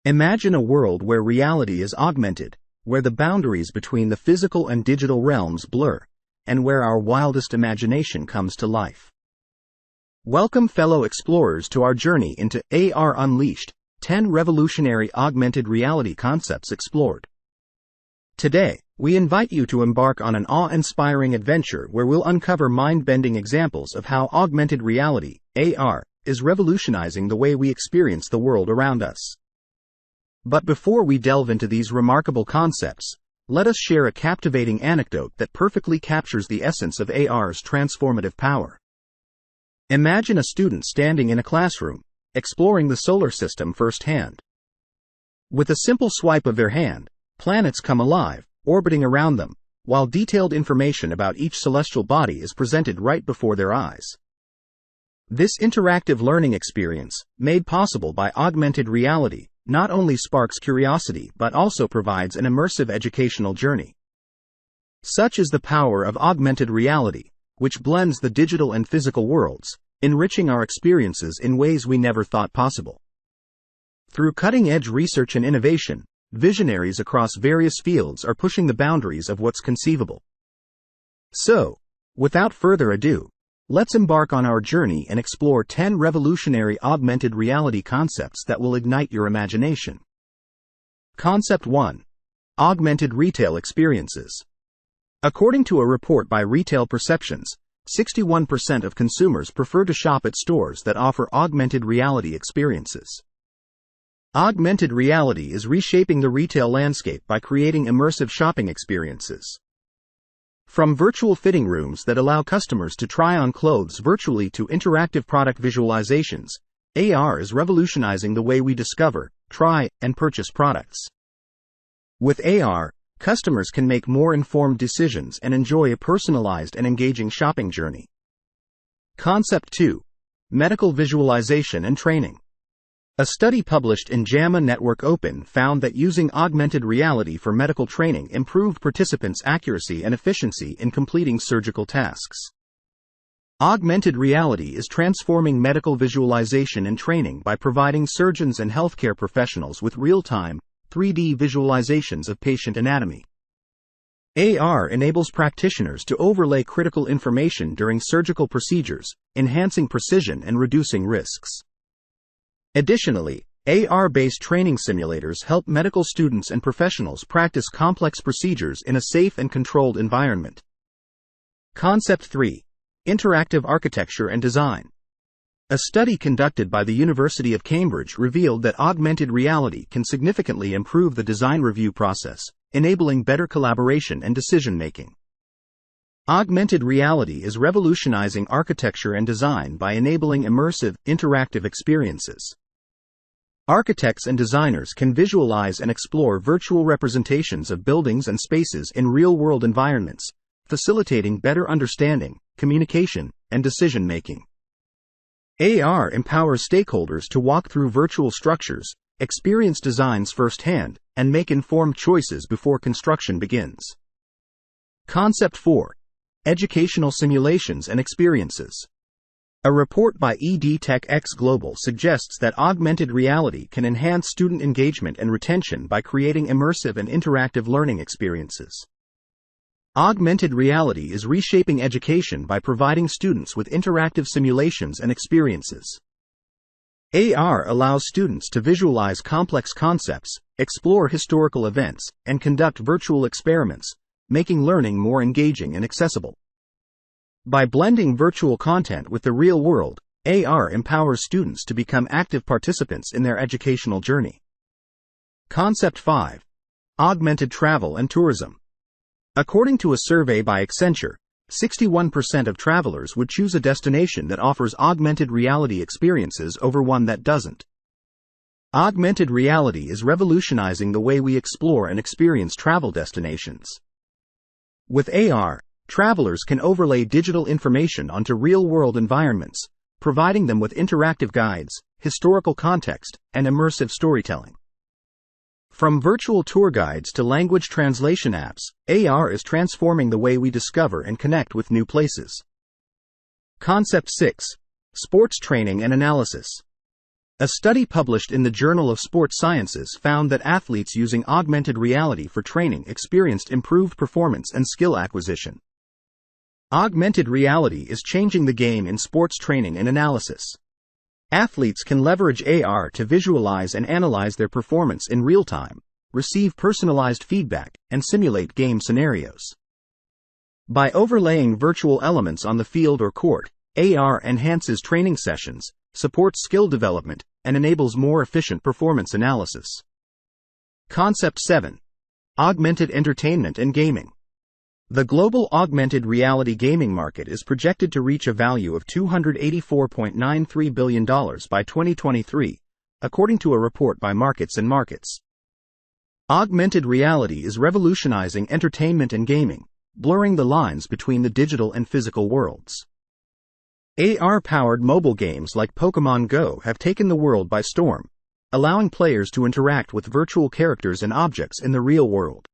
Imagine a world where reality is augmented, where the boundaries between the physical and digital realms blur, and where our wildest imagination comes to life. Welcome, fellow explorers, to our journey into AR Unleashed, 10 revolutionary augmented reality concepts explored. Today, we invite you to embark on an awe-inspiring adventure where we'll uncover mind-bending examples of how augmented reality, AR, is revolutionizing the way we experience the world around us. But before we delve into these remarkable concepts, let us share a captivating anecdote that perfectly captures the essence of AR's transformative power. Imagine a student standing in a classroom, exploring the solar system firsthand. With a simple swipe of their hand, planets come alive, orbiting around them, while detailed information about each celestial body is presented right before their eyes. This interactive learning experience, made possible by augmented reality, not only sparks curiosity but also provides an immersive educational journey. Such is the power of augmented reality, which blends the digital and physical worlds, enriching our experiences in ways we never thought possible. Through cutting-edge research and innovation, visionaries across various fields are pushing the boundaries of what's conceivable. So, without further ado, let's embark on our journey and explore 10 revolutionary augmented reality concepts that will ignite your imagination. Concept 1. Augmented retail experiences. According to a report by Retail Perceptions, 61% of consumers prefer to shop at stores that offer augmented reality experiences. Augmented reality is reshaping the retail landscape by creating immersive shopping experiences. From virtual fitting rooms that allow customers to try on clothes virtually to interactive product visualizations, AR is revolutionizing the way we discover, try, and purchase products. With AR, customers can make more informed decisions and enjoy a personalized and engaging shopping journey. Concept 2. Medical visualization and training. A study published in JAMA Network Open found that using augmented reality for medical training improved participants' accuracy and efficiency in completing surgical tasks. Augmented reality is transforming medical visualization and training by providing surgeons and healthcare professionals with real-time, 3D visualizations of patient anatomy. AR enables practitioners to overlay critical information during surgical procedures, enhancing precision and reducing risks. Additionally, AR-based training simulators help medical students and professionals practice complex procedures in a safe and controlled environment. Concept 3. Interactive architecture and design. A study conducted by the University of Cambridge revealed that augmented reality can significantly improve the design review process, enabling better collaboration and decision-making. Augmented reality is revolutionizing architecture and design by enabling immersive, interactive experiences. Architects and designers can visualize and explore virtual representations of buildings and spaces in real-world environments, facilitating better understanding, communication, and decision-making. AR empowers stakeholders to walk through virtual structures, experience designs firsthand, and make informed choices before construction begins. Concept 4. Educational simulations and experiences. A report by EdTech Global suggests that augmented reality can enhance student engagement and retention by creating immersive and interactive learning experiences. Augmented reality is reshaping education by providing students with interactive simulations and experiences. AR allows students to visualize complex concepts, explore historical events, and conduct virtual experiments, making learning more engaging and accessible. By blending virtual content with the real world, AR empowers students to become active participants in their educational journey. Concept 5. Augmented travel and tourism. According to a survey by Accenture, 61% of travelers would choose a destination that offers augmented reality experiences over one that doesn't. Augmented reality is revolutionizing the way we explore and experience travel destinations. With AR, travelers can overlay digital information onto real-world environments, providing them with interactive guides, historical context, and immersive storytelling. From virtual tour guides to language translation apps, AR is transforming the way we discover and connect with new places. Concept 6. Sports training and analysis. A study published in the Journal of Sports Sciences found that athletes using augmented reality for training experienced improved performance and skill acquisition. Augmented reality is changing the game in sports training and analysis. Athletes can leverage AR to visualize and analyze their performance in real time, receive personalized feedback, and simulate game scenarios. By overlaying virtual elements on the field or court, AR enhances training sessions, supports skill development, and enables more efficient performance analysis. Concept 7. Augmented entertainment and gaming. The global augmented reality gaming market is projected to reach a value of $284.93 billion by 2023, according to a report by Markets and Markets. Augmented reality is revolutionizing entertainment and gaming, blurring the lines between the digital and physical worlds. AR-powered mobile games like Pokémon Go have taken the world by storm, allowing players to interact with virtual characters and objects in the real world.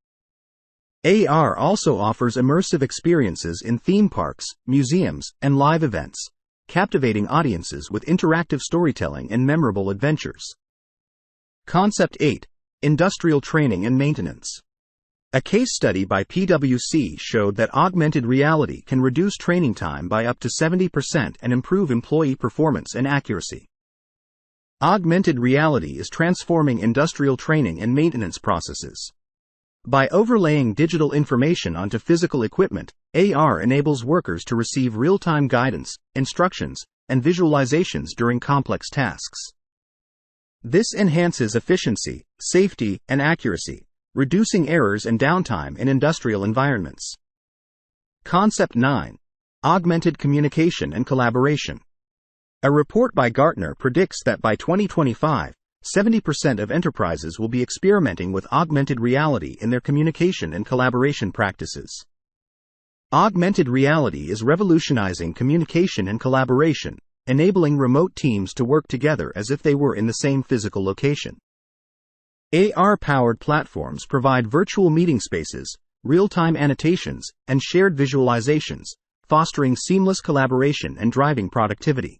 AR also offers immersive experiences in theme parks, museums, and live events, captivating audiences with interactive storytelling and memorable adventures. Concept 8. Industrial training and maintenance. A case study by PwC showed that augmented reality can reduce training time by up to 70% and improve employee performance and accuracy. Augmented reality is transforming industrial training and maintenance processes. By overlaying digital information onto physical equipment, AR enables workers to receive real-time guidance, instructions, and visualizations during complex tasks. This enhances efficiency, safety, and accuracy, reducing errors and downtime in industrial environments. Concept 9. Augmented communication and collaboration. A report by Gartner predicts that by 2025, 70% of enterprises will be experimenting with augmented reality in their communication and collaboration practices. Augmented reality is revolutionizing communication and collaboration, enabling remote teams to work together as if they were in the same physical location. AR-powered platforms provide virtual meeting spaces, real-time annotations, and shared visualizations, fostering seamless collaboration and driving productivity.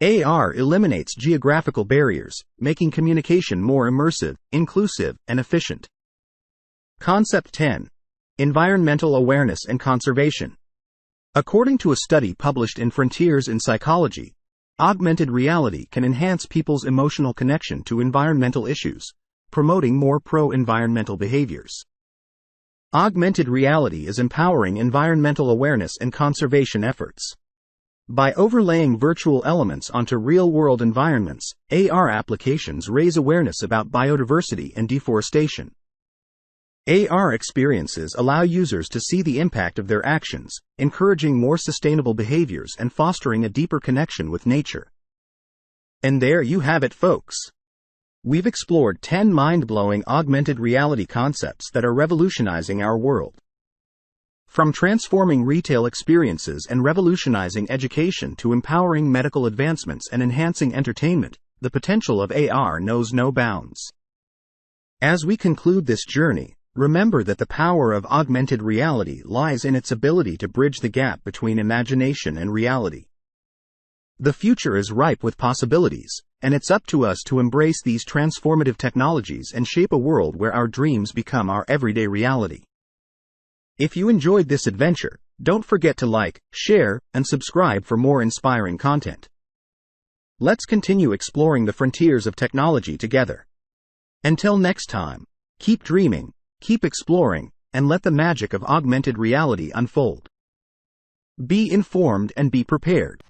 AR eliminates geographical barriers, making communication more immersive, inclusive, and efficient. Concept 10. Environmental awareness and conservation. According to a study published in Frontiers in Psychology, augmented reality can enhance people's emotional connection to environmental issues, promoting more pro-environmental behaviors. Augmented reality is empowering environmental awareness and conservation efforts. By overlaying virtual elements onto real-world environments, AR applications raise awareness about biodiversity and deforestation. AR experiences allow users to see the impact of their actions, encouraging more sustainable behaviors and fostering a deeper connection with nature. And there you have it, folks. We've explored 10 mind-blowing augmented reality concepts that are revolutionizing our world. From transforming retail experiences and revolutionizing education to empowering medical advancements and enhancing entertainment, the potential of AR knows no bounds. As we conclude this journey, remember that the power of augmented reality lies in its ability to bridge the gap between imagination and reality. The future is ripe with possibilities, and it's up to us to embrace these transformative technologies and shape a world where our dreams become our everyday reality. If you enjoyed this adventure, don't forget to like, share, and subscribe for more inspiring content. Let's continue exploring the frontiers of technology together. Until next time, keep dreaming, keep exploring, and let the magic of augmented reality unfold. Be informed and be prepared.